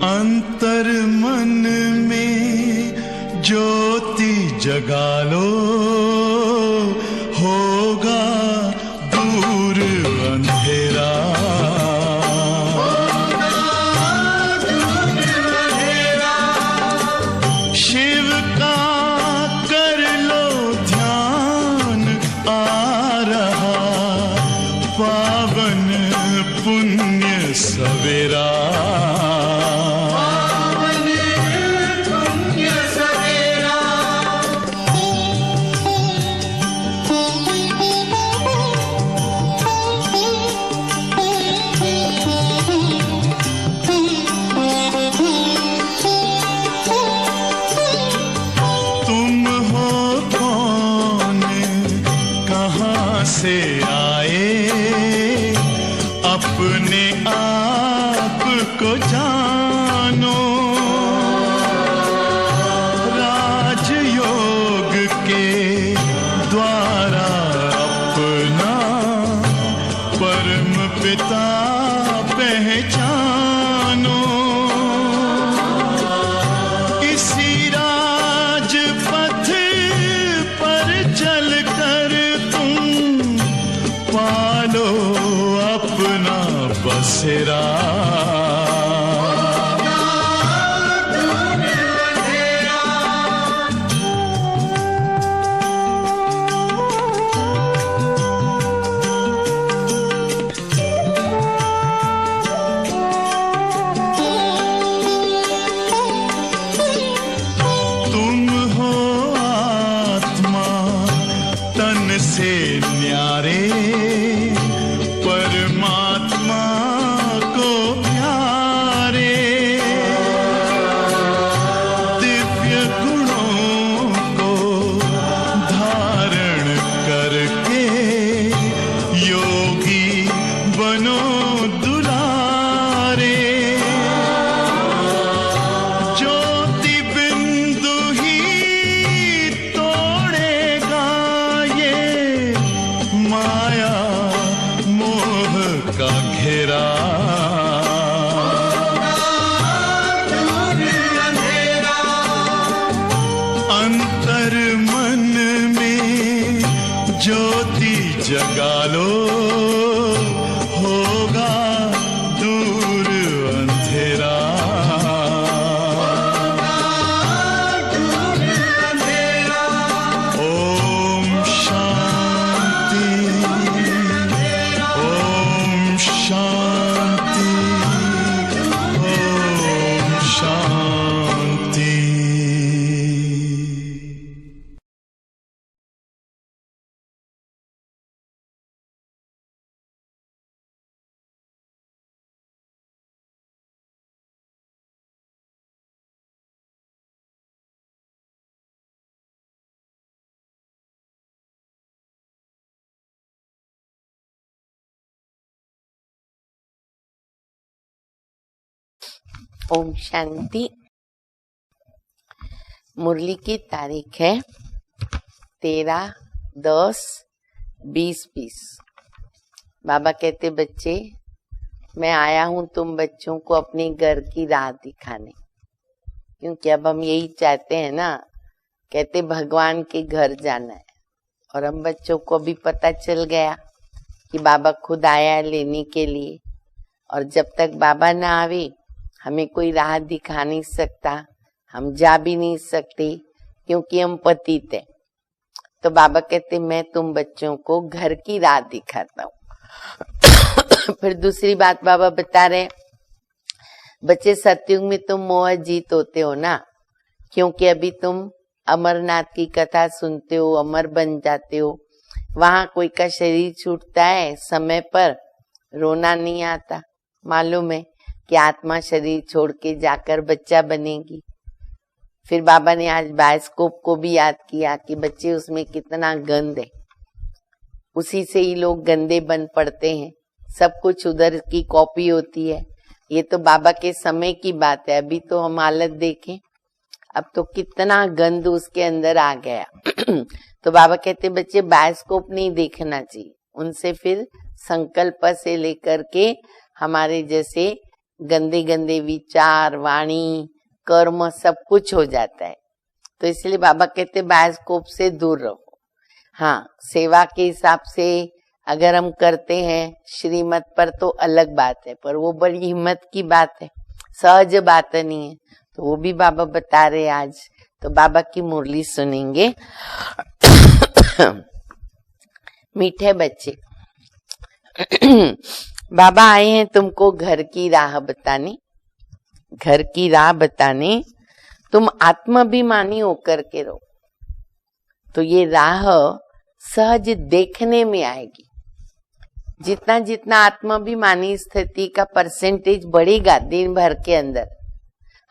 अंतर मन में ज्योति जगा लो, होगा दूर अंधेरा। शिव का कर लो ध्यान, आ रहा पावन पुण्य सवेरा। से आए अपने आप को जानो, राजयोग के द्वारा अपना परम पिता पहचानो। इसी राजपथ पर चलकर पालो अपना बसेरा। तुम हो आत्मा तन से न्यारे, परमात्मा को प्यारे। दिव्य गुणों को धारण करके योगी बनो दुलारे। ज्योति बिंदु ही तोड़ेगा ये माया का घेरा। अंतर मन में ज्योति जगा लो, होगा दूर अंधेरा। ओम शांति, शांति, ओम शांति। ओम शांति। मुरली की तारीख है 13/10/2020। बाबा कहते बच्चे, मैं आया हूँ तुम बच्चों को अपने घर की राह दिखाने, क्योंकि अब हम यही चाहते हैं ना। कहते भगवान के घर जाना है, और हम बच्चों को भी पता चल गया कि बाबा खुद आया लेने के लिए। और जब तक बाबा ना आवे हमें कोई राह दिखा नहीं सकता, हम जा भी नहीं सकते, क्योंकि हम पतित हैं। तो बाबा कहते मैं तुम बच्चों को घर की राह दिखाता हूँ। फिर दूसरी बात बाबा बता रहे, बच्चे सतयुग में तुम मोह जीत होते हो ना, क्योंकि अभी तुम अमरनाथ की कथा सुनते हो, अमर बन जाते हो। वहां कोई का शरीर छूटता है समय पर, रोना नहीं आता। मालूम है कि आत्मा शरीर छोड़ के जाकर बच्चा बनेगी। फिर बाबा ने आज बायोस्कोप को भी याद किया कि बच्चे उसमें कितना गंद है, उसी से ही लोग गंदे बन पड़ते हैं। सब कुछ उधर की कॉपी होती है। ये तो बाबा के समय की बात है, अभी तो हम हालत देखें, अब तो कितना गंद उसके अंदर आ गया। तो बाबा कहते बच्चे बायोस्कोप नहीं देखना चाहिए, उनसे फिर संकल्प से लेकर के हमारे जैसे गंदे गंदे विचार, वाणी, कर्म सब कुछ हो जाता है। तो इसलिए बाबा कहते बायोस्कोप से दूर रहो। हाँ, सेवा के हिसाब से अगर हम करते हैं श्रीमत पर तो अलग बात है, पर वो बड़ी हिम्मत की बात है, सहज बात नहीं है। तो वो भी बाबा बता रहे आज। तो बाबा की मुरली सुनेंगे। मीठे बच्चे, बाबा आए हैं तुमको घर की राह बताने, घर की राह बताने। तुम आत्माभिमानी होकर के रहो तो ये राह सहज देखने में आएगी। जितना जितना आत्माभिमानी स्थिति का परसेंटेज बढ़ेगा दिन भर के अंदर,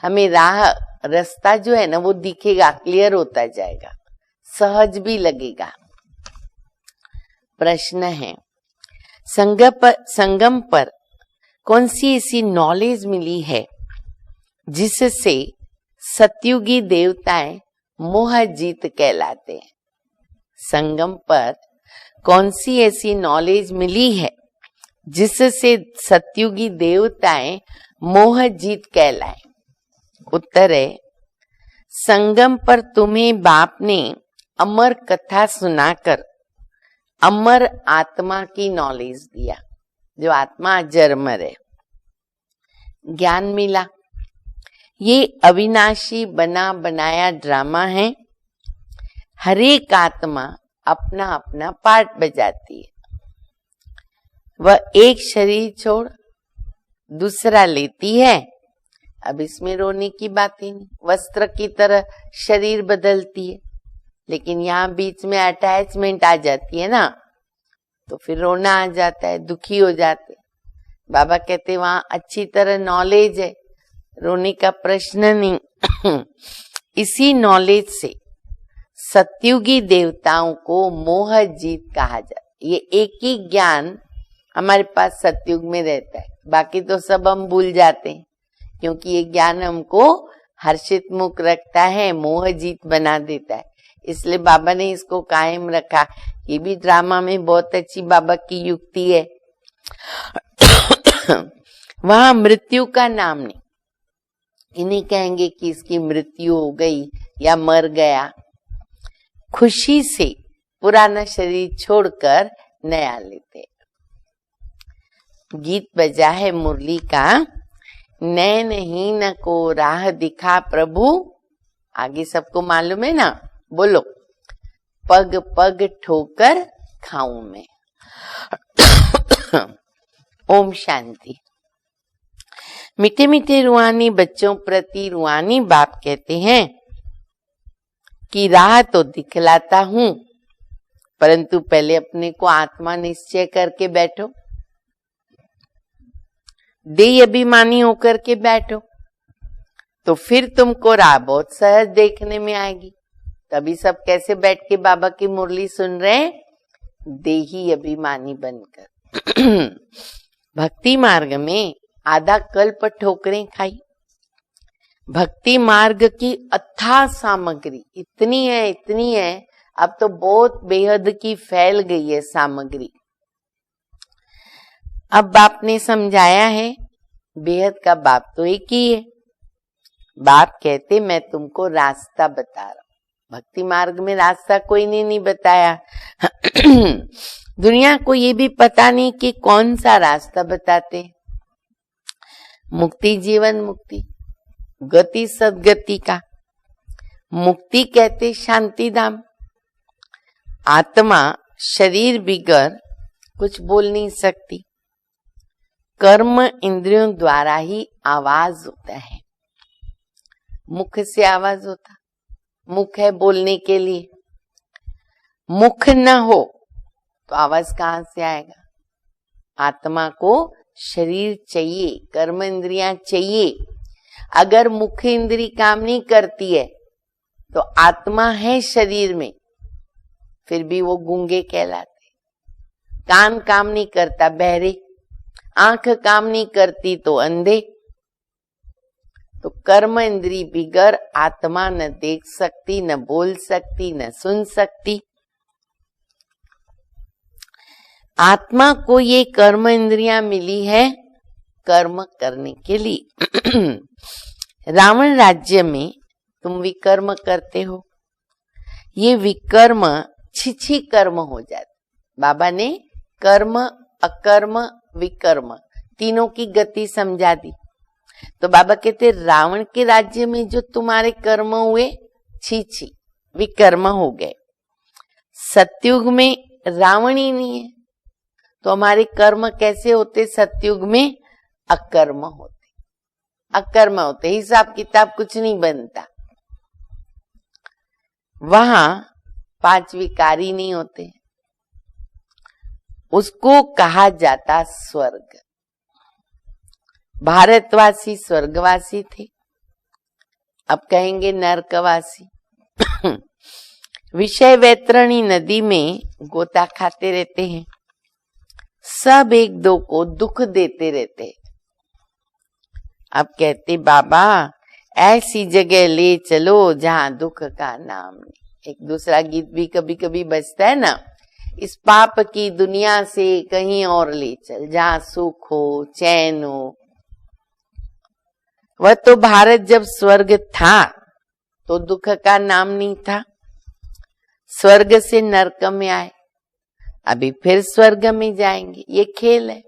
हमें राह रास्ता जो है ना वो दिखेगा, क्लियर होता जाएगा, सहज भी लगेगा। प्रश्न है, संगम पर कौन सी ऐसी नॉलेज मिली है जिससे सतयुगी देवताएं मोह जीत कहलाते हैं? संगम पर कौन सी ऐसी नॉलेज मिली है जिससे सतयुगी देवताएं मोह जीत कहलाए? उत्तर है, संगम पर तुम्हें बाप ने अमर कथा सुनाकर अमर आत्मा की नॉलेज दिया, जो आत्मा अजरमर है, ज्ञान मिला। ये अविनाशी बना बनाया ड्रामा है। हर एक आत्मा अपना अपना पार्ट बजाती है। वह एक शरीर छोड़ दूसरा लेती है। अब इसमें रोने की बात ही नहीं, वस्त्र की तरह शरीर बदलती है, लेकिन यहाँ बीच में अटैचमेंट आ जाती है ना, तो फिर रोना आ जाता है, दुखी हो जाते। बाबा कहते वहां अच्छी तरह नॉलेज है, रोने का प्रश्न नहीं। इसी नॉलेज से सतयुगी देवताओं को मोह जीत कहा जाता है। ये एक ही ज्ञान हमारे पास सतयुग में रहता है, बाकी तो सब हम भूल जाते हैं, क्योंकि ये ज्ञान हमको हर्षित मुख रखता है, मोह जीत बना देता है। इसलिए बाबा ने इसको कायम रखा। ये भी ड्रामा में बहुत अच्छी बाबा की युक्ति है। वहां मृत्यु का नाम नहीं, इन्हीं कहेंगे कि इसकी मृत्यु हो गई या मर गया। खुशी से पुराना शरीर छोड़कर नया लेते। गीत बजा है मुरली का, नैनहीन को राह दिखा प्रभु। आगे सबको मालूम है ना, बोलो, पग पग ठोकर खाऊं मैं। ओम शांति। मीठे मीठे रूहानी बच्चों प्रति रूहानी बाप कहते हैं कि राह तो दिखलाता हूं, परंतु पहले अपने को आत्मा निश्चय करके बैठो, देह अभिमानी होकर के बैठो, तो फिर तुमको राह बहुत सहज देखने में आएगी। तभी सब कैसे बैठ के बाबा की मुरली सुन रहे हैं? देही अभिमानी बनकर। भक्ति मार्ग में आधा कल्प ठोकरें खाई। भक्ति मार्ग की अथाह सामग्री इतनी है, अब तो बहुत बेहद की फैल गई है सामग्री। अब बाप ने समझाया है, बेहद का बाप तो एक ही है। बाप कहते मैं तुमको रास्ता बता रहा हूं। भक्ति मार्ग में रास्ता कोई ने नहीं बताया। दुनिया को ये भी पता नहीं कि कौन सा रास्ता बताते। मुक्ति जीवन मुक्ति, गति सदगति का। मुक्ति कहते शांति धाम। आत्मा शरीर बिगर कुछ बोल नहीं सकती। कर्म इंद्रियों द्वारा ही आवाज होता है। मुख से आवाज होता, मुख है बोलने के लिए। मुख न हो तो आवाज कहां से आएगा? आत्मा को शरीर चाहिए, कर्म इंद्रियां चाहिए। अगर मुख इंद्री काम नहीं करती है तो आत्मा है शरीर में, फिर भी वो गूंगे कहलाते। कान काम नहीं करता, बहरे। आंख काम नहीं करती तो अंधे। तो कर्म इंद्री बिगर आत्मा न देख सकती, न बोल सकती, न सुन सकती। आत्मा को ये कर्म इंद्रियां मिली है कर्म करने के लिए। रावण राज्य में तुम विकर्म करते हो, ये विकर्म छिछी कर्म हो जाते। बाबा ने कर्म, अकर्म, विकर्म तीनों की गति समझा दी। तो बाबा कहते रावण के राज्य में जो तुम्हारे कर्म हुए छी विकर्म हो गए। सतयुग में रावण ही नहीं है तो हमारे कर्म कैसे होते? सतयुग में अकर्म होते, अकर्म होते, हिसाब किताब कुछ नहीं बनता। वहां 5 विकारी नहीं होते, उसको कहा जाता स्वर्ग। भारतवासी स्वर्गवासी थे, अब कहेंगे नरकवासी। विषय वैतरणी नदी में गोता खाते रहते हैं, सब एक दो को दुख देते रहते हैं। अब कहते बाबा ऐसी जगह ले चलो जहां दुख का नाम नहीं। एक दूसरा गीत भी कभी कभी बजता है ना, इस पाप की दुनिया से कहीं और ले चल जहां सुख हो, चैन हो। वह तो भारत जब स्वर्ग था तो दुख का नाम नहीं था। स्वर्ग से नरक में आए, अभी फिर स्वर्ग में जाएंगे। ये खेल है,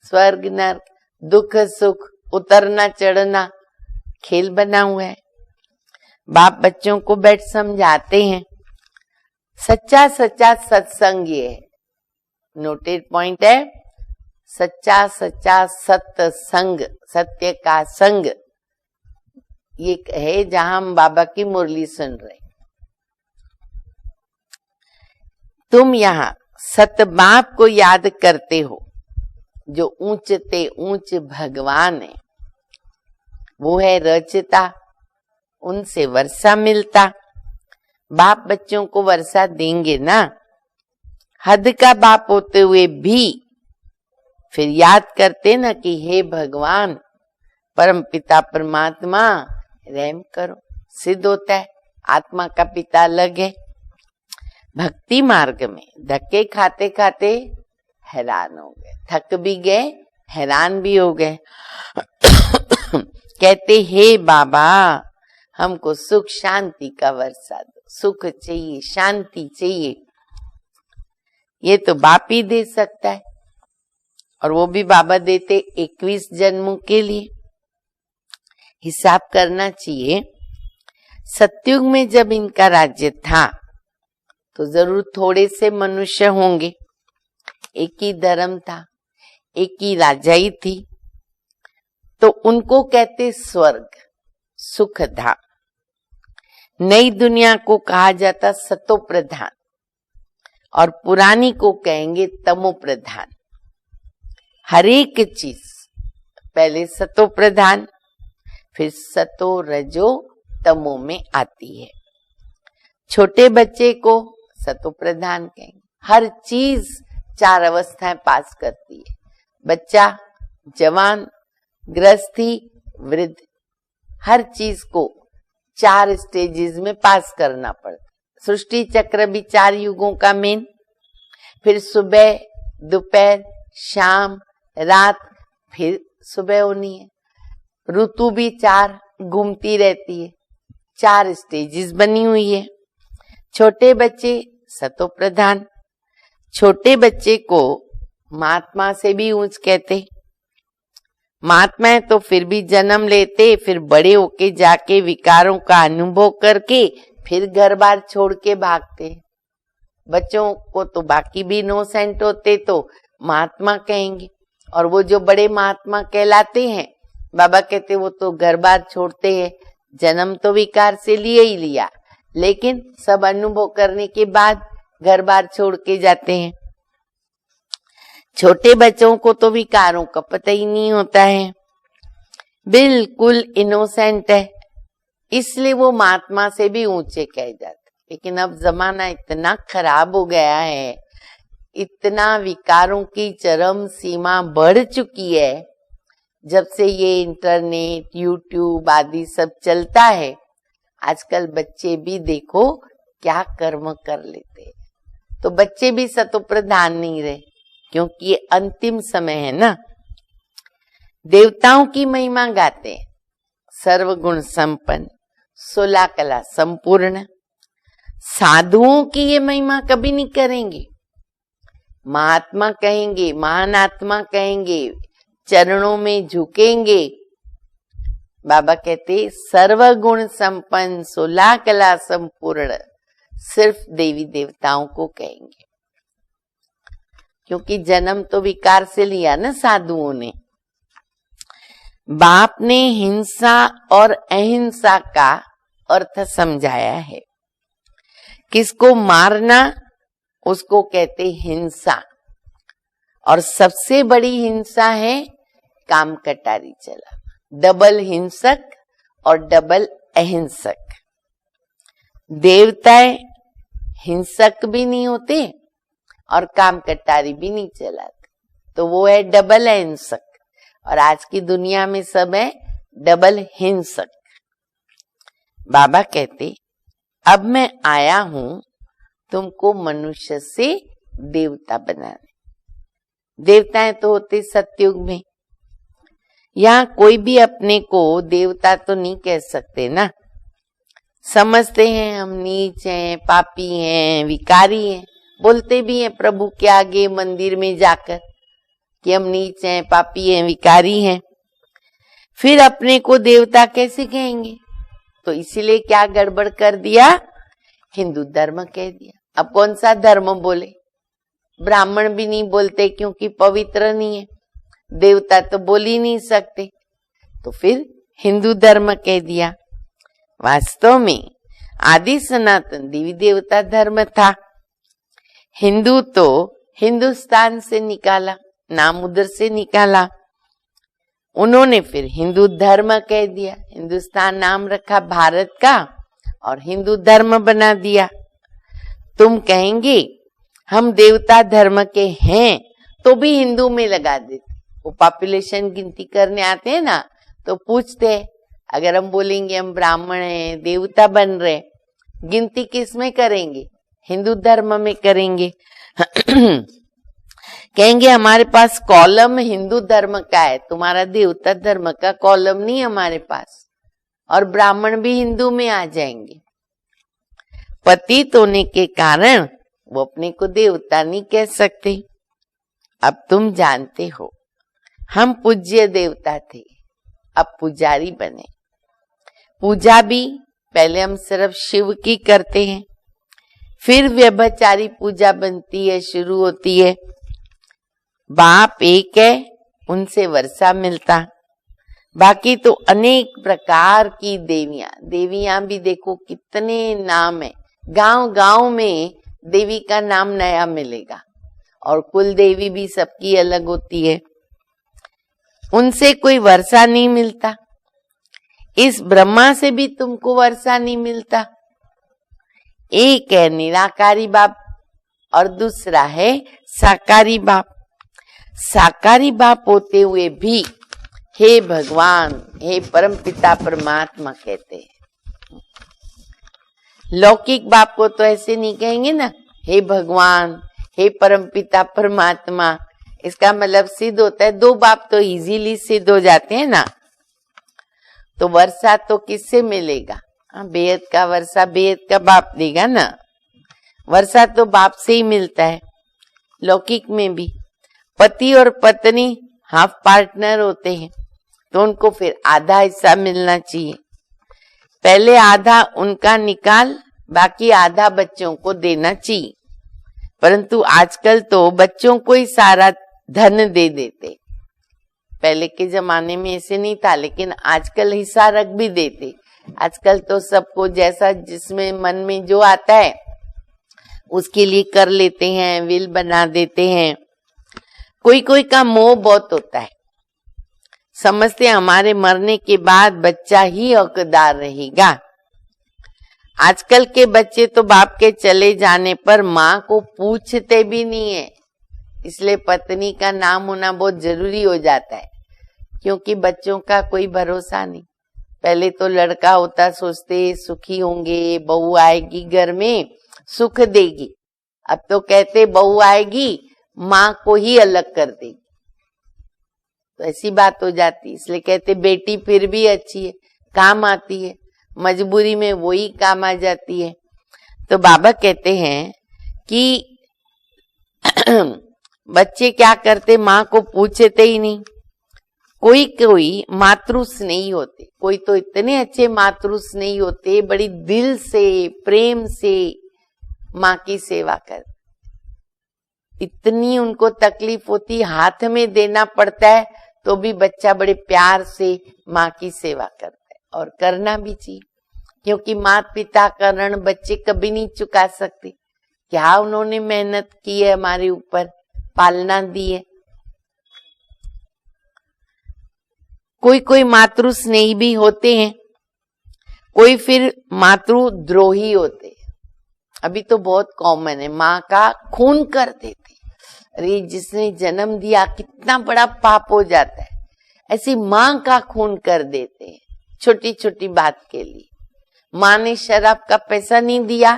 स्वर्ग नरक, दुख सुख, उतरना चढ़ना, खेल बना हुआ है। बाप बच्चों को बैठ समझाते हैं। सच्चा सच्चा सत्संग ये है, नोटेड पॉइंट है, सच्चा सच्चा सत्संग, सत्य का संग ये है जहां हम बाबा की मुरली सुन रहे। तुम यहाँ सतबाप को याद करते हो जो ऊंचते ऊंच भगवान है, वो है रचता, उनसे वर्षा मिलता। बाप बच्चों को वर्षा देंगे ना, हद का बाप होते हुए भी फिर याद करते ना कि हे भगवान परम पिता परमात्मा रहम करो। सिद्ध होता है आत्मा का पिता अलग है। भक्ति मार्ग में धक्के खाते खाते हैरान हो गए, थक भी गए, हैरान भी हो गए। कहते हे बाबा हमको सुख शांति का वर्षा दो, सुख चाहिए, शांति चाहिए। ये तो बाप ही दे सकता है, और वो भी बाबा देते 21 जन्मों के लिए। हिसाब करना चाहिए, सतयुग में जब इनका राज्य था तो जरूर थोड़े से मनुष्य होंगे, एक ही धर्म था, एक ही राजाई थी, तो उनको कहते स्वर्ग, सुख धाम। नई दुनिया को कहा जाता सतो प्रधान और पुरानी को कहेंगे तमो प्रधान। हर एक चीज पहले सतो प्रधान फिर सतो रजो तमो में आती है। छोटे बच्चे को सतो प्रधान कहेंगे। हर चीज 4 अवस्थाएं पास करती है, बच्चा, जवान, गृहस्थी, वृद्ध, हर चीज को 4 स्टेजेस में पास करना पड़ता। सृष्टि चक्र भी 4 युगों का मेन, फिर सुबह, दोपहर, शाम, रात, फिर सुबह होनी है। ऋतु भी 4 घूमती रहती है, 4 स्टेजेस बनी हुई है। छोटे बच्चे सतो प्रधान, छोटे बच्चे को महात्मा से भी ऊंच कहते। महात्मा है तो फिर भी जन्म लेते, फिर बड़े होके जाके विकारों का अनुभव करके फिर घर बार छोड़ के भागते। बच्चों को तो बाकी भी इनोसेंट होते तो महात्मा कहेंगे, और वो जो बड़े महात्मा कहलाते हैं बाबा कहते वो तो घर बार छोड़ते हैं, जन्म तो विकार से लिए ही लिया, लेकिन सब अनुभव करने के बाद घर बार छोड़ के जाते हैं। छोटे बच्चों को तो विकारों का पता ही नहीं होता है, बिल्कुल इनोसेंट है, इसलिए वो महात्मा से भी ऊंचे कहे जाते। लेकिन अब जमाना इतना खराब हो गया है, इतना विकारों की चरम सीमा बढ़ चुकी है, जब से ये इंटरनेट, यूट्यूब आदि सब चलता है, आजकल बच्चे भी देखो क्या कर्म कर लेते हैं। तो बच्चे भी सतो प्रधान नहीं रहे, क्योंकि ये अंतिम समय है ना। देवताओं की महिमा गाते हैं, सर्वगुण संपन्न, 16 कला संपूर्ण। साधुओं की ये महिमा कभी नहीं करेंगे। महात्मा कहेंगे, महान आत्मा कहेंगे, चरणों में झुकेंगे। बाबा कहते सर्वगुण संपन्न, 16 कला संपूर्ण सिर्फ देवी देवताओं को कहेंगे, क्योंकि जन्म तो विकार से लिया ना साधुओं ने। बाप ने हिंसा और अहिंसा का अर्थ समझाया है। किसको मारना उसको कहते हिंसा, और सबसे बड़ी हिंसा है काम कटारी चलाना। डबल हिंसक और डबल अहिंसक। देवता हिंसक भी नहीं होते और काम कटारी भी नहीं चलाते, तो वो है डबल अहिंसक। और आज की दुनिया में सब है डबल हिंसक। बाबा कहते अब मैं आया हूं तुमको मनुष्य से देवता बनाने। देवताएं तो होते सतयुग में, यहाँ कोई भी अपने को देवता तो नहीं कह सकते ना। समझते हैं हम नीच हैं, पापी हैं, विकारी हैं, बोलते भी हैं प्रभु के आगे मंदिर में जाकर कि हम नीच हैं, पापी हैं, विकारी हैं। फिर अपने को देवता कैसे कहेंगे? तो इसीलिए क्या गड़बड़ कर दिया, हिंदू धर्म कह दिया। अब कौन सा धर्म बोले? ब्राह्मण भी नहीं बोलते क्योंकि पवित्र नहीं है, देवता तो बोल ही नहीं सकते, तो फिर हिंदू धर्म कह दिया। वास्तव में आदि सनातन देवी देवता धर्म था। हिंदू तो हिंदुस्तान से निकाला, नाम उधर से निकाला, उन्होंने फिर हिंदू धर्म कह दिया। हिंदुस्तान नाम रखा भारत का और हिंदू धर्म बना दिया। तुम कहेंगे हम देवता धर्म के हैं तो भी हिंदू में लगा देते। वो पॉपुलेशन गिनती करने आते हैं ना, तो पूछते हैं, अगर हम बोलेंगे हम ब्राह्मण हैं, देवता बन रहे, गिनती किस में करेंगे? हिंदू धर्म में करेंगे। कहेंगे हमारे पास कॉलम हिंदू धर्म का है, तुम्हारा देवता धर्म का कॉलम नहीं हमारे पास, और ब्राह्मण भी हिंदू में आ जाएंगे। पतित होने के कारण वो अपने को देवता नहीं कह सकते। अब तुम जानते हो हम पूज्य देवता थे, अब पुजारी बने। पूजा भी पहले हम सिर्फ शिव की करते हैं, फिर व्यभिचारी पूजा बनती है, शुरू होती है। बाप एक है, उनसे वर्षा मिलता, बाकी तो अनेक प्रकार की देवियां भी देखो कितने नाम है। गांव गांव में देवी का नाम नया मिलेगा, और कुल देवी भी सबकी अलग होती है, उनसे कोई वर्षा नहीं मिलता। इस ब्रह्मा से भी तुमको वर्षा नहीं मिलता। एक है निराकारी बाप और दूसरा है साकारी बाप। साकारी बाप होते हुए भी हे भगवान, हे परमपिता परमात्मा कहते हैं। लौकिक बाप को तो ऐसे नहीं कहेंगे ना, हे भगवान, हे परमपिता परमात्मा। इसका मतलब सिद्ध होता है, दो बाप तो इजीली सिद्ध हो जाते हैं ना। तो वर्षा तो किससे मिलेगा? बेहद का वर्षा बेहद का बाप देगा ना। वर्षा तो बाप से ही मिलता है। लौकिक में भी पति और पत्नी हाफ पार्टनर होते हैं, तो उनको फिर आधा हिस्सा मिलना चाहिए। पहले आधा उनका निकाल, बाकी आधा बच्चों को देना चाहिए। परंतु आजकल तो बच्चों को ही सारा धन दे देते। पहले के जमाने में ऐसे नहीं था, लेकिन आजकल हिस्सा रख भी देते। आजकल तो सबको जैसा जिसमें मन में जो आता है उसके लिए कर लेते हैं, विल बना देते हैं। कोई कोई का मोह बहुत होता है, समझते हमारे मरने के बाद बच्चा ही हकदार रहेगा। आजकल के बच्चे तो बाप के चले जाने पर माँ को पूछते भी नहीं है, इसलिए पत्नी का नाम होना बहुत जरूरी हो जाता है, क्योंकि बच्चों का कोई भरोसा नहीं। पहले तो लड़का होता, सोचते सुखी होंगे, बहू आएगी घर में सुख देगी। अब तो कहते बहू आएगी माँ को ही अलग कर देगी। तो तो ऐसी बात हो जाती, इसलिए कहते बेटी फिर भी अच्छी है, काम आती है, मजबूरी में वही काम आ जाती है। तो बाबा कहते हैं कि बच्चे क्या करते, माँ को पूछते ही नहीं। कोई कोई मातृ स्नेही होते, कोई तो इतने अच्छे मातृ स्नेही होते, बड़ी दिल से प्रेम से माँ की सेवा करते। इतनी उनको तकलीफ होती, हाथ में देना पड़ता है तो भी बच्चा बड़े प्यार से माँ की सेवा करता है, और करना भी चाहिए, क्योंकि माता पिता का ऋण बच्चे कभी नहीं चुका सकते। क्या उन्होंने मेहनत की है हमारे ऊपर, पालना दी है। कोई कोई मातृ स्नेही भी होते हैं, कोई फिर मातृ द्रोही होते हैं। अभी तो बहुत कॉमन है, माँ का खून कर देते। अरे जिसने जन्म दिया कितना बड़ा पाप हो जाता है, ऐसी माँ का खून कर देते हैं छोटी छोटी बात के लिए। माँ ने शराब का पैसा नहीं दिया,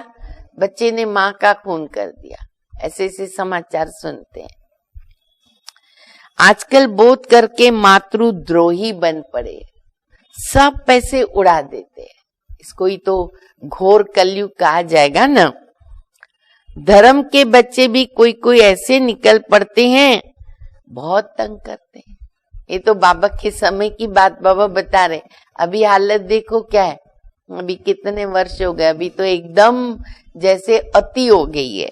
बच्चे ने माँ का खून कर दिया। ऐसे ऐसे समाचार सुनते हैं। आजकल बहुत करके मातृद्रोही बन पड़े, सब पैसे उड़ा देते हैं। इसको ही तो घोर कलयुग कहा जाएगा ना। धर्म के बच्चे भी कोई कोई ऐसे निकल पड़ते हैं, बहुत तंग करते हैं। ये तो बाबा के समय की बात बाबा बता रहे। अभी हालत देखो क्या है, अभी कितने वर्ष हो गए, अभी तो एकदम जैसे अति हो गई है।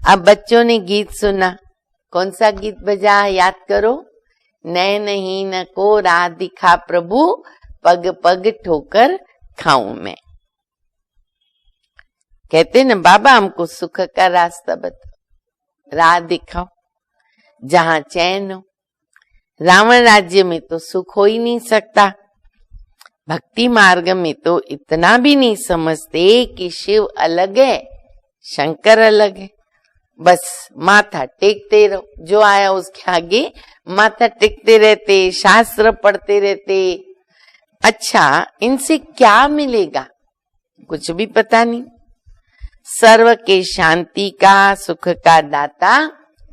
अब बच्चों ने गीत सुना, कौन सा गीत बजा याद करो? नहीं न को राह दिखा प्रभु, पग पग ठोकर खाऊं मैं। कहते न बाबा हमको सुख का रास्ता बताओ, राह दिखाओ जहां चैन हो। रावण राज्य में तो सुख हो ही नहीं सकता। भक्ति मार्ग में तो इतना भी नहीं समझते कि शिव अलग है, शंकर अलग है। बस माथा टेकते रहो, जो आया उसके आगे माथा टेकते रहते, शास्त्र पढ़ते रहते। अच्छा, इनसे क्या मिलेगा? कुछ भी पता नहीं। सर्व के शांति का, सुख का दाता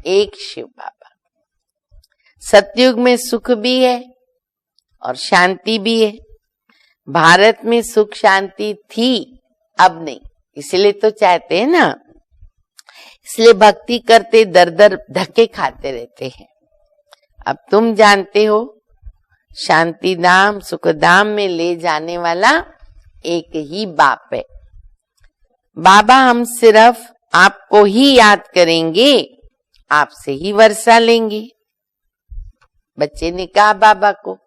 एक शिव बाबा। सतयुग में सुख भी है और शांति भी है। भारत में सुख शांति थी, अब नहीं, इसलिए तो चाहते हैं ना, इसलिए भक्ति करते दर दर धक्के खाते रहते हैं। अब तुम जानते हो, शांति धाम सुख धाम में ले जाने वाला एक ही बाप है। बाबा हम सिर्फ आपको ही याद करेंगे, आपसे ही वर्षा लेंगे। बच्चे ने कहा बाबा को,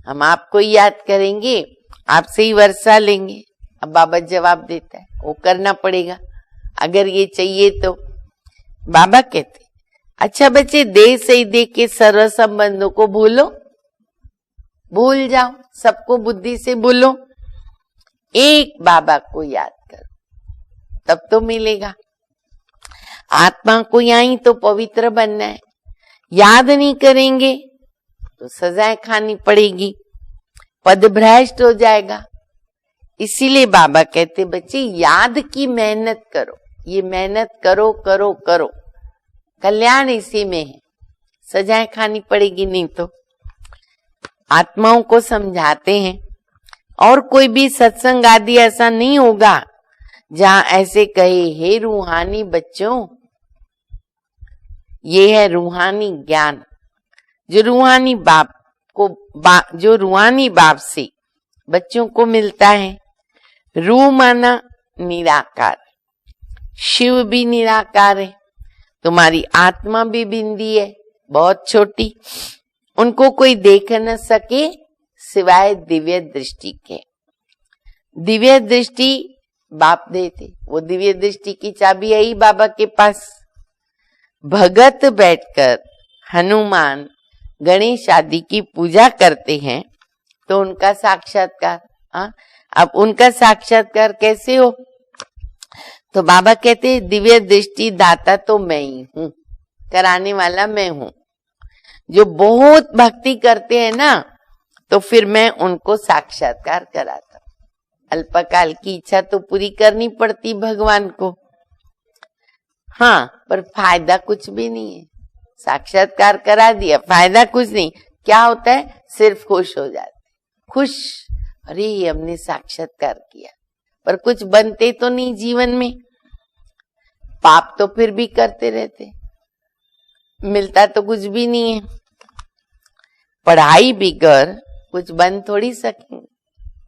हम आपको ही याद करेंगे, आपसे ही वर्षा लेंगे। अब बाबा जवाब देता है, वो करना पड़ेगा अगर ये चाहिए तो। बाबा कहते, अच्छा बच्चे, देह से दे के सर्व संबंधों को भूलो, भूल जाओ, सबको बुद्धि से भूलो, एक बाबा को याद करो, तब तो मिलेगा। आत्मा को यहीं तो पवित्र बनना है, याद नहीं करेंगे तो सजाएं खानी पड़ेगी, पद भ्रष्ट हो जाएगा। इसीलिए बाबा कहते बच्चे याद की मेहनत करो, ये मेहनत करो करो करो, कल्याण इसी में है, सजाएं खानी पड़ेगी नहीं तो। आत्माओं को समझाते हैं, और कोई भी सत्संग आदि ऐसा नहीं होगा जहां ऐसे कहे, हे रूहानी बच्चों, ये है रूहानी ज्ञान जो रूहानी बाप को जो रूहानी बाप से बच्चों को मिलता है। रूह माना निराकार, शिव भी निराकार है, तुम्हारी आत्मा भी बिंदी है, बहुत छोटी, उनको कोई देख न सके सिवाय दिव्य दृष्टि के। दिव्य दृष्टि बाप देते, वो दिव्य दृष्टि की चाबी है ही बाबा के पास। भगत बैठकर हनुमान गणेश आदि की पूजा करते हैं तो उनका साक्षात्कार, अब उनका साक्षात्कार कैसे हो? तो बाबा कहते दिव्य दृष्टि दाता तो मैं ही हूं, कराने वाला मैं हूं। जो बहुत भक्ति करते हैं ना, तो फिर मैं उनको साक्षात्कार कराता हूं। अल्पकाल की इच्छा तो पूरी करनी पड़ती भगवान को, हाँ, पर फायदा कुछ भी नहीं है। साक्षात्कार करा दिया, फायदा कुछ नहीं। क्या होता है, सिर्फ खुश हो जाते, खुश, अरे हमने साक्षात्कार किया, पर कुछ बनते तो नहीं जीवन में, पाप तो फिर भी करते रहते, मिलता तो कुछ भी नहीं है। पढ़ाई भी कर, कुछ बन थोड़ी सकेंगे।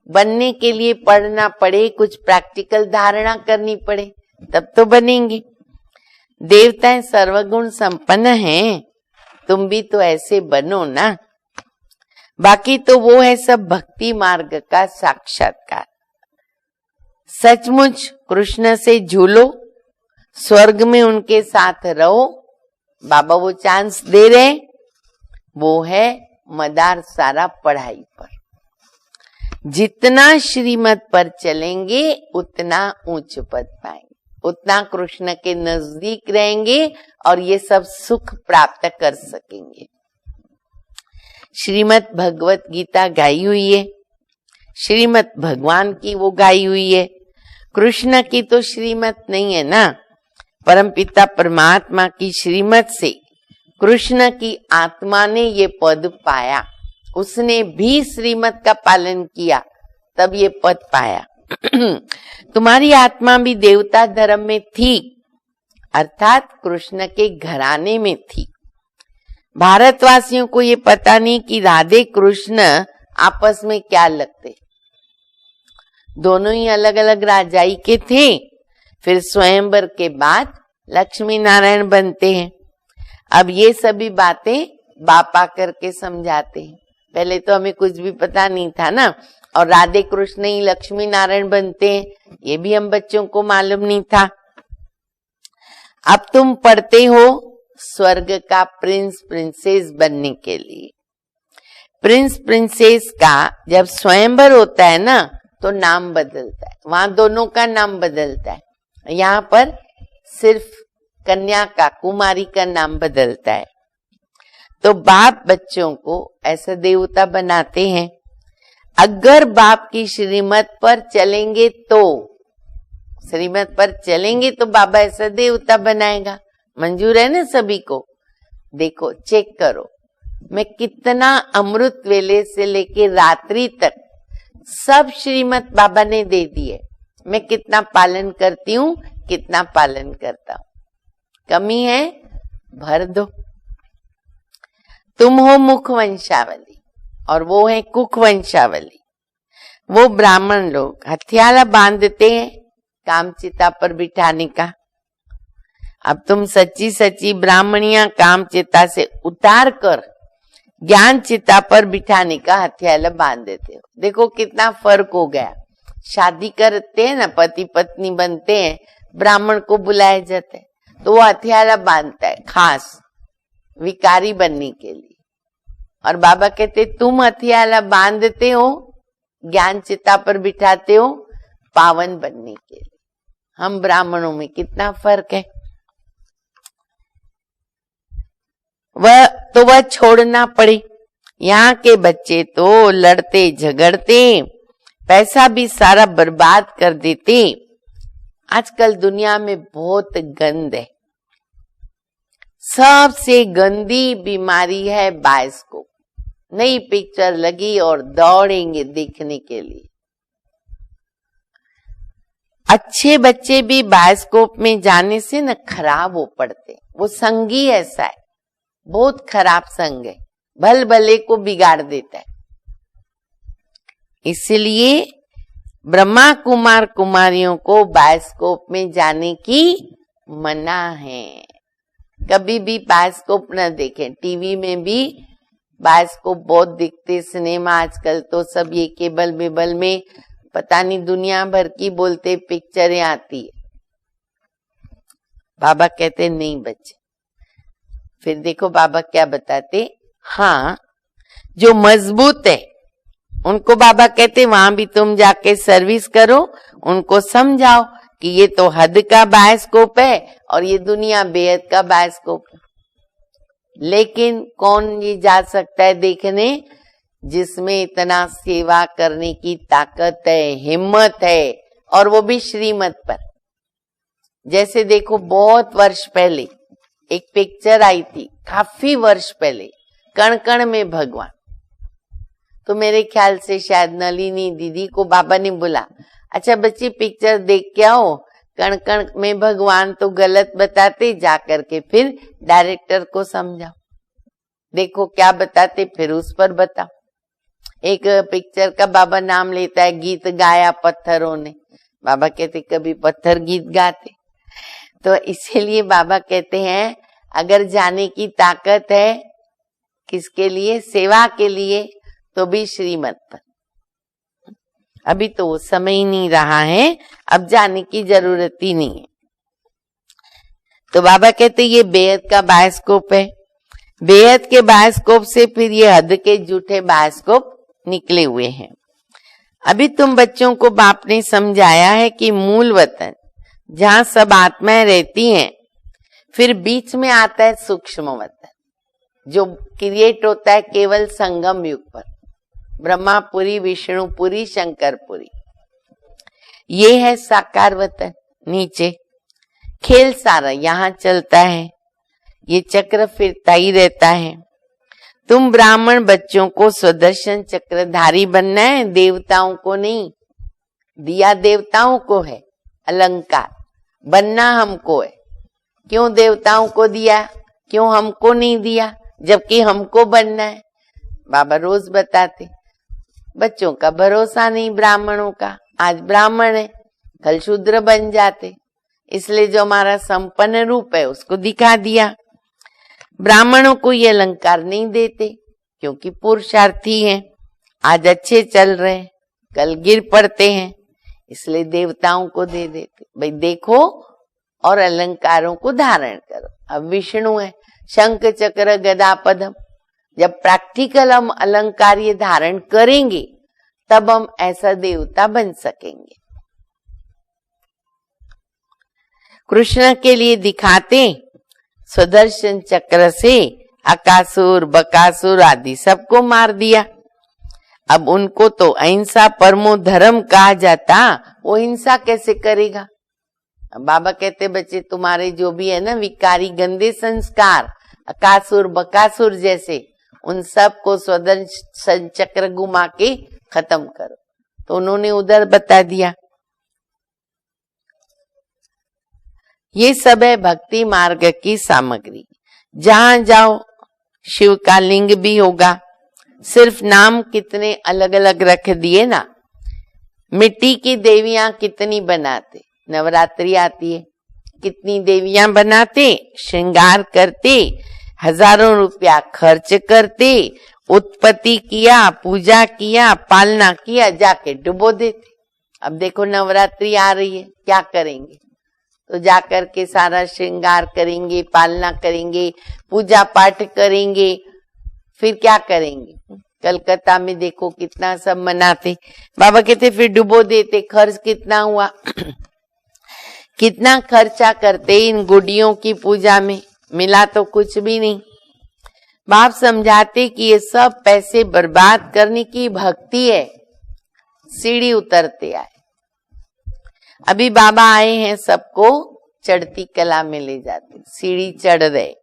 बनने के लिए पढ़ना पड़े, कुछ प्रैक्टिकल धारणा करनी पड़े, तब तो बनेंगे। देवताएं सर्वगुण संपन्न हैं, तुम भी तो ऐसे बनो ना। बाकी तो वो है सब भक्ति मार्ग का साक्षात्कार। सचमुच कृष्ण से झूलो, स्वर्ग में उनके साथ रहो। बाबा वो चांस दे रहे, वो है मदार सारा पढ़ाई पर। जितना श्रीमत पर चलेंगे उतना ऊंच पद पाएंगे, उतना कृष्ण के नजदीक रहेंगे और ये सब सुख प्राप्त कर सकेंगे। श्रीमत भगवत गीता गाई हुई है, श्रीमत भगवान की वो गाई हुई है, कृष्ण की तो श्रीमत नहीं है ना। परमपिता परमात्मा की श्रीमत से कृष्ण की आत्मा ने ये पद पाया, उसने भी श्रीमत का पालन किया, तब ये पद पाया। तुम्हारी आत्मा भी देवता धर्म में थी, अर्थात कृष्ण के घराने में थी। भारतवासियों को ये पता नहीं कि राधे कृष्ण आपस में क्या लगते, दोनों ही अलग अलग राजाई के थे। फिर स्वयंवर के बाद लक्ष्मी नारायण बनते हैं। अब ये सभी बातें बाप आकर के समझाते हैं, पहले तो हमें कुछ भी पता नहीं था ना, और राधे कृष्ण ही लक्ष्मी नारायण बनते हैं, ये भी हम बच्चों को मालूम नहीं था। अब तुम पढ़ते हो स्वर्ग का प्रिंस प्रिंसेस बनने के लिए। प्रिंस प्रिंसेस का जब स्वयंवर होता है ना, तो नाम बदलता है, वहां दोनों का नाम बदलता है, यहाँ पर सिर्फ कन्या का, कुमारी का नाम बदलता है। तो बाप बच्चों को ऐसा देवता बनाते हैं। अगर बाप की श्रीमत पर चलेंगे तो, श्रीमत पर चलेंगे तो बाबा ऐसा देवता बनाएगा। मंजूर है ना सभी को? देखो, चेक करो, मैं कितना अमृत वेले से लेके रात्रि तक सब श्रीमत बाबा ने दे दी है, मैं कितना पालन करती हूँ, कितना पालन करता हूँ। कमी है, भर दो। तुम हो मुख वंशावली और वो है कुख वंशावली। वो ब्राह्मण लोग हथियाला बांधते हैं काम चिता पर बिठाने का। अब तुम सच्ची सच्ची ब्राह्मणियां काम चिता से उतार कर ज्ञान चिता पर बिठाने का हथियाला बांध देते हो। देखो कितना फर्क हो गया। शादी करते हैं ना, पति पत्नी बनते हैं, ब्राह्मण को बुलाए जाते हैं, तो वो हथियाला बांधता है खास विकारी बनने के लिए। और बाबा कहते तुम हथियाला बांधते हो, ज्ञान चिता पर बिठाते हो पावन बनने के लिए। हम ब्राह्मणों में कितना फर्क है। वह छोड़ना पड़े। यहाँ के बच्चे तो लड़ते झगड़ते, पैसा भी सारा बर्बाद कर देते। आजकल दुनिया में बहुत गंद है। सबसे गंदी बीमारी है बायोस्कोप। नई पिक्चर लगी और दौड़ेंगे देखने के लिए। अच्छे बच्चे भी बायोस्कोप में जाने से न खराब हो पड़ते। वो संग ही ऐसा है, बहुत खराब संग है, भल भले को बिगाड़ देता है। इसलिए ब्रह्मा कुमार कुमारियों को बायोस्कोप में जाने की मना है। कभी भी बायोस्कोप न देखें। टीवी में भी बायोस्कोप बहुत दिखते, सिनेमा आजकल तो सब ये केबल बेबल में पता नहीं दुनिया भर की बोलते पिक्चरें आती है। बाबा कहते नहीं बच्चे। फिर देखो बाबा क्या बताते, हाँ जो मजबूत है उनको बाबा कहते वहां भी तुम जाके सर्विस करो, उनको समझाओ कि ये तो हद का बायोस्कोप है और ये दुनिया बेहद का बायोस्कोप है। लेकिन कौन ये जा सकता है देखने जिसमें इतना सेवा करने की ताकत है, हिम्मत है, और वो भी श्रीमत पर। जैसे देखो बहुत वर्ष पहले एक पिक्चर आई थी काफी वर्ष पहले, कण कण में भगवान। तो मेरे ख्याल से शायद नलिनी दीदी को बाबा ने बोला, अच्छा बच्ची पिक्चर देख के आओ, कण कण में भगवान तो गलत बताते, जा करके फिर डायरेक्टर को समझाओ, देखो क्या बताते, फिर उस पर बताओ। एक पिक्चर का बाबा नाम लेता है, गीत गाया पत्थरों ने। बाबा कहते कभी पत्थर गीत गाते? तो इसीलिए बाबा कहते हैं अगर जाने की ताकत है किसके लिए, सेवा के लिए, तो भी श्रीमत पर। अभी तो वो समय ही नहीं रहा है, अब जाने की जरूरत ही नहीं है। तो बाबा कहते ये बेहद का बायोस्कोप है, बेहद के बायोस्कोप से फिर ये हद के झूठे बायोस्कोप निकले हुए हैं। अभी तुम बच्चों को बाप ने समझाया है कि मूल वतन जहां सब आत्माएं रहती हैं, फिर बीच में आता है सूक्ष्म वतन जो क्रिएट होता है केवल संगम युग पर, ब्रह्मापुरी, विष्णुपुरी, शंकरपुरी। ये है साकार वतन। नीचे खेल सारा यहाँ चलता है, ये चक्र फिरता ही रहता है। तुम ब्राह्मण बच्चों को सुदर्शन चक्रधारी बनना है, देवताओं को नहीं। दिया देवताओं को है अलंकार, बनना हमको है। क्यों देवताओं को दिया, क्यों हमको नहीं दिया, जबकि हमको बनना है? बाबा रोज बताते, बच्चों का भरोसा नहीं ब्राह्मणों का। आज ब्राह्मण है, कल शूद्र बन जाते, इसलिए जो हमारा संपन्न रूप है उसको दिखा दिया। ब्राह्मणों को ये अलंकार नहीं देते क्योंकि पुरुषार्थी हैं, आज अच्छे चल रहे हैं, कल गिर पड़ते हैं, इसलिए देवताओं को दे देते। भाई देखो और अलंकारों को धारण करो। अब विष्णु है, शंख चक्र गदा पद्म। जब प्रैक्टिकल हम अलंकार ये धारण करेंगे तब हम ऐसा देवता बन सकेंगे। कृष्ण के लिए दिखाते सुदर्शन चक्र से अकासुर, बकासुर आदि सबको मार दिया। अब उनको तो अहिंसा परमो धर्म कहा जाता, वो हिंसा कैसे करेगा? बाबा कहते बच्चे तुम्हारे जो भी है ना विकारी गंदे संस्कार, अकासुर बकासुर जैसे, उन सब को सुदर्शन चक्र घुमा के खत्म करो। तो उन्होंने उधर बता दिया। ये सब है भक्ति मार्ग की सामग्री। जहां जाओ शिव का लिंग भी होगा, सिर्फ नाम कितने अलग अलग रख दिए ना। मिट्टी की देवियां कितनी बनाते, नवरात्रि आती है, कितनी देवियां बनाते, श्रृंगार करते, हजारों रुपया खर्च करते, उत्पत्ति किया, पूजा किया, पालना किया, जाके डुबो देते। अब देखो नवरात्रि आ रही है, क्या करेंगे? तो जाकर के सारा श्रृंगार करेंगे, पालना करेंगे, पूजा पाठ करेंगे, फिर क्या करेंगे? कलकत्ता में देखो कितना सब मनाते। बाबा कहते फिर डुबो देते। खर्च कितना हुआ कितना खर्चा करते इन गुडियों की पूजा में, मिला तो कुछ भी नहीं। बाप समझाते कि ये सब पैसे बर्बाद करने की भक्ति है। सीढ़ी उतरते आए। अभी बाबा आए हैं, सबको चढ़ती कला में ले जाते, सीढ़ी चढ़ रहे,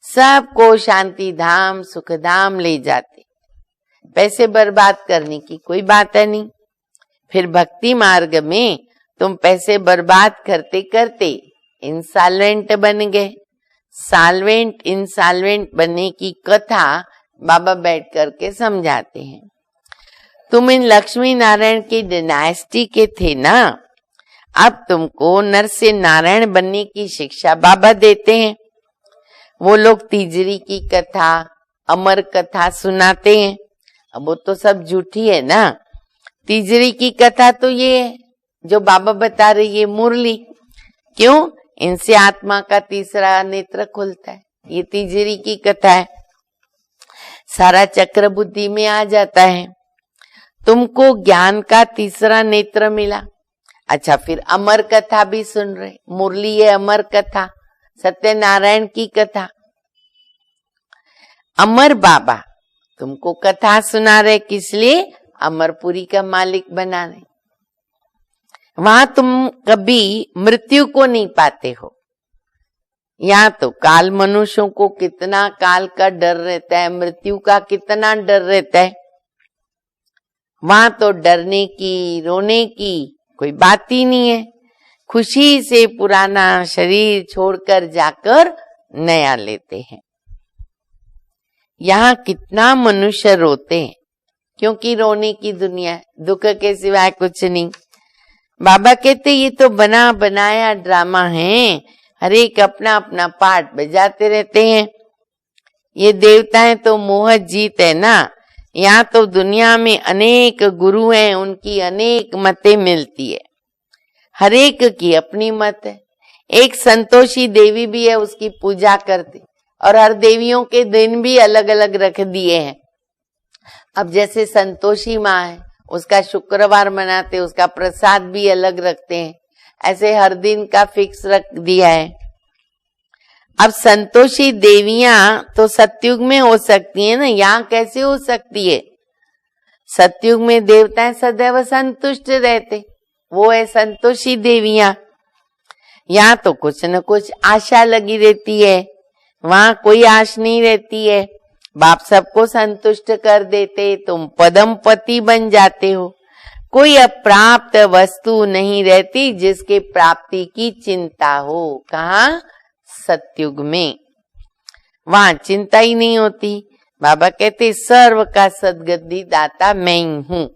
सबको शांति धाम सुख धाम ले जाते। पैसे बर्बाद करने की कोई बात है नहीं। फिर भक्ति मार्ग में तुम पैसे बर्बाद करते करते इंसॉल्वेंट बन गए। सॉल्वेंट इंसॉल्वेंट बनने की कथा बाबा बैठ करके समझाते हैं। तुम इन लक्ष्मी नारायण की डायनेस्टी के थे ना, अब तुमको नर से नारायण बनने की शिक्षा बाबा देते हैं। वो लोग तीजरी की कथा, अमर कथा सुनाते हैं। अब वो तो सब झूठी है ना। तीजरी की कथा तो ये है जो बाबा बता रही है, मुरली। क्यों? इनसे आत्मा का तीसरा नेत्र खुलता है। ये तीजरी की कथा है, सारा चक्र बुद्धि में आ जाता है। तुमको ज्ञान का तीसरा नेत्र मिला। अच्छा, फिर अमर कथा भी सुन रहे। मुरली है अमर कथा, सत्यनारायण की कथा। अमर बाबा तुमको कथा सुना रहे, किस लिए? अमरपुरी का मालिक बना रहे। वहां तुम कभी मृत्यु को नहीं पाते हो। यहाँ तो काल मनुष्यों को कितना काल का डर रहता है, मृत्यु का कितना डर रहता है। वहां तो डरने की, रोने की कोई बात ही नहीं है। खुशी से पुराना शरीर छोड़कर जाकर नया लेते हैं। यहाँ कितना मनुष्य रोते हैं, क्योंकि रोने की दुनिया है, दुख के सिवाय कुछ नहीं। बाबा कहते ये तो बना बनाया ड्रामा है, हर एक अपना अपना पार्ट बजाते रहते हैं। ये देवताएं तो मोह जीत है ना। यहाँ तो दुनिया में अनेक गुरु हैं, उनकी अनेक मतें मिलती है, हर एक की अपनी मत है। एक संतोषी देवी भी है, उसकी पूजा करते, और हर देवियों के दिन भी अलग अलग रख दिए हैं। अब जैसे संतोषी माँ है, उसका शुक्रवार मनाते, उसका प्रसाद भी अलग रखते हैं। ऐसे हर दिन का फिक्स रख दिया है। अब संतोषी देवियां तो सतयुग में हो सकती है ना, यहाँ कैसे हो सकती है? सतयुग में देवताएं सदैव संतुष्ट रहते, वो है संतोषी देवियां। यहाँ तो कुछ न कुछ आशा लगी रहती है, वहां कोई आश नहीं रहती है। बाप सबको संतुष्ट कर देते, तुम पदम पति बन जाते हो। कोई अप्राप्त वस्तु नहीं रहती जिसके प्राप्ति की चिंता हो। कहाँ? सतयुग में। वहां चिंता ही नहीं होती। बाबा कहते सर्व का सद्गति दाता मैं ही हूँ।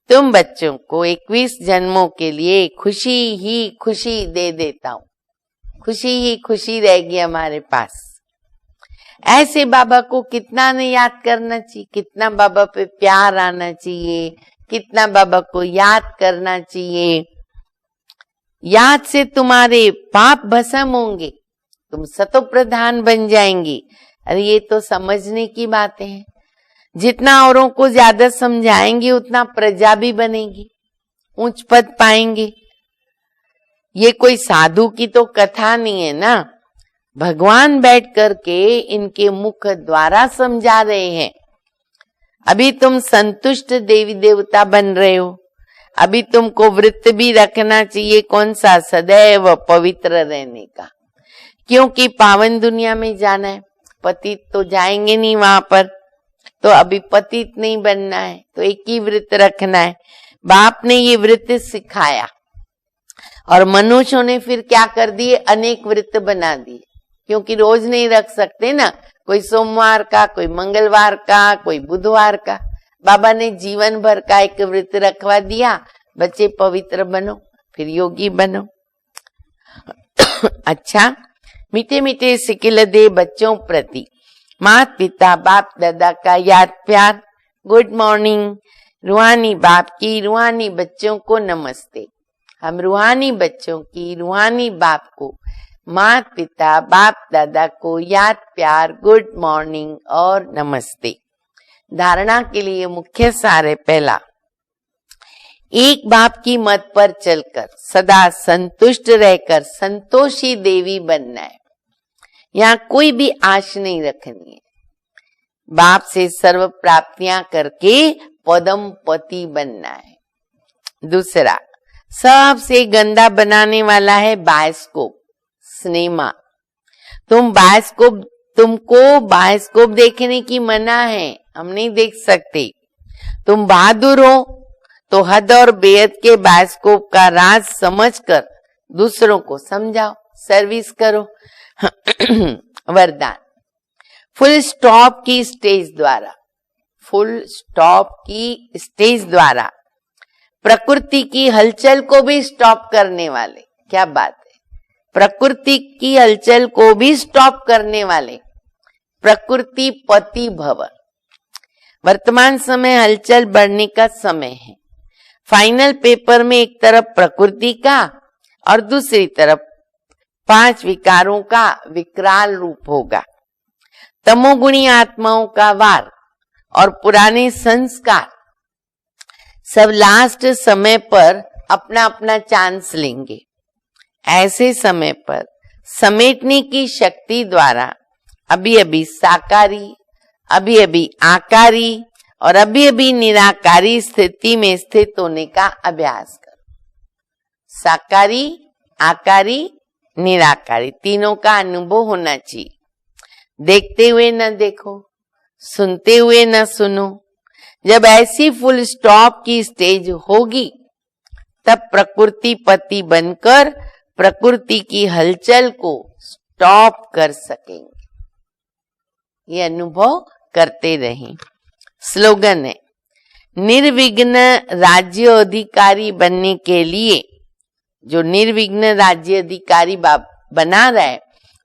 तुम बच्चों को 21 जन्मों के लिए खुशी ही खुशी दे देता हूँ, खुशी ही खुशी रहेगी हमारे पास। ऐसे बाबा को कितना ने याद करना चाहिए, कितना बाबा पे प्यार आना चाहिए, कितना बाबा को याद करना चाहिए। याद से तुम्हारे पाप भस्म होंगे, तुम सतो प्रधान बन जाएंगी। अरे ये तो समझने की बातें हैं। जितना औरों को ज्यादा समझाएंगे उतना प्रजा भी बनेगी, उच्च पद पाएंगे। ये कोई साधु की तो कथा नहीं है ना, भगवान बैठ करके इनके मुख द्वारा समझा रहे हैं। अभी तुम संतुष्ट देवी देवता बन रहे हो। अभी तुमको व्रत भी रखना चाहिए, कौन सा? सदैव पवित्र रहने का, क्योंकि पावन दुनिया में जाना है। पतित तो जाएंगे नहीं वहां पर, तो अभी पतित नहीं बनना है, तो एक ही व्रत रखना है। बाप ने ये व्रत सिखाया और मनुष्यों ने फिर क्या कर दिए? अनेक व्रत बना दिए, क्योंकि रोज नहीं रख सकते ना। कोई सोमवार का, कोई मंगलवार का, कोई बुधवार का। बाबा ने जीवन भर का एक व्रत रखवा दिया, बच्चे पवित्र बनो, फिर योगी बनो। अच्छा, मीठे मीठे सिकिल दे बच्चों प्रति माता पिता बाप दादा का याद प्यार। Good morning. रूहानी बाप की रूहानी बच्चों को नमस्ते। हम रूहानी बच्चों की रूहानी बाप को, माता पिता बाप दादा को याद प्यार, गुड मॉर्निंग और नमस्ते। धारणा के लिए मुख्य सार है, पहला, एक बाप की मत पर चलकर सदा संतुष्ट रहकर संतोषी देवी बनना है। यहाँ कोई भी आश नहीं रखनी है। बाप से सर्व प्राप्तियां करके पदम पति बनना है। दूसरा, सबसे गंदा बनाने वाला है बायोस्कोप, सिनेमा। तुमको बायोस्कोप देखने की मना है, हम नहीं देख सकते। तुम बहादुर हो तो हद और बेहद के बायोस्कोप का राज समझकर दूसरों को समझाओ, सर्विस करो। वरदान, फुल स्टॉप की स्टेज द्वारा प्रकृति की हलचल को भी स्टॉप करने वाले। क्या बात है! प्रकृति की हलचल को भी स्टॉप करने वाले प्रकृति पति भव। वर्तमान समय हलचल बढ़ने का समय है। फाइनल पेपर में एक तरफ प्रकृति का और दूसरी तरफ 5 विकारों का विकराल रूप होगा। तमोगुणी आत्माओं का वार और पुराने संस्कार सब लास्ट समय पर अपना अपना चांस लेंगे। ऐसे समय पर समेटने की शक्ति द्वारा अभी अभी साकारी, अभी अभी आकारी और अभी अभी निराकारी स्थिति में स्थित होने का अभ्यास करो। साकारी, आकारी, निराकारी, तीनों का अनुभव होना चाहिए। देखते हुए न देखो, सुनते हुए न सुनो। जब ऐसी फुल स्टॉप की स्टेज होगी तब प्रकृति पति बनकर प्रकृति की हलचल को स्टॉप कर सकेंगे। ये अनुभव करते रहें। स्लोगन है, निर्विघ्न राज्य अधिकारी बनने के लिए, जो निर्विघ्न राज्य अधिकारी बना रहा है,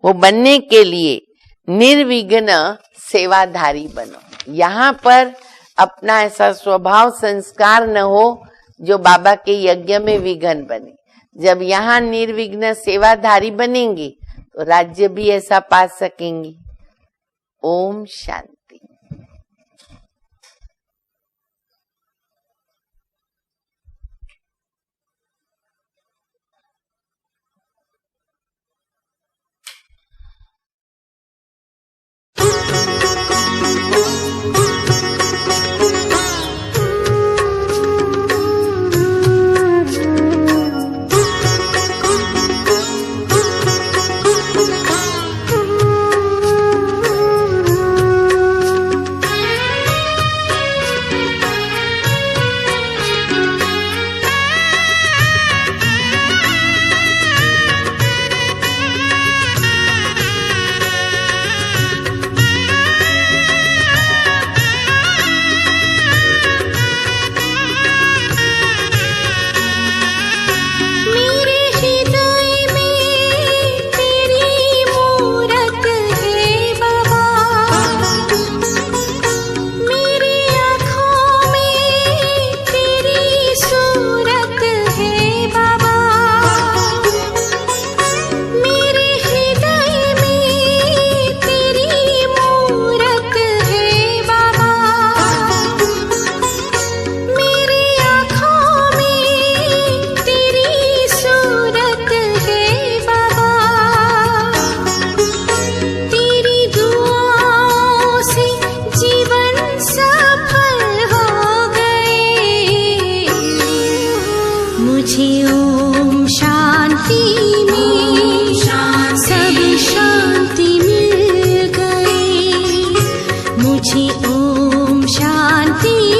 वो बनने के लिए निर्विघ्न सेवाधारी बनो। यहाँ पर अपना ऐसा स्वभाव संस्कार न हो जो बाबा के यज्ञ में विघ्न बने। जब यहाँ निर्विघ्न सेवाधारी बनेंगे तो राज्य भी ऐसा पा सकेंगे। ओम शांति। मुझे ओम शांति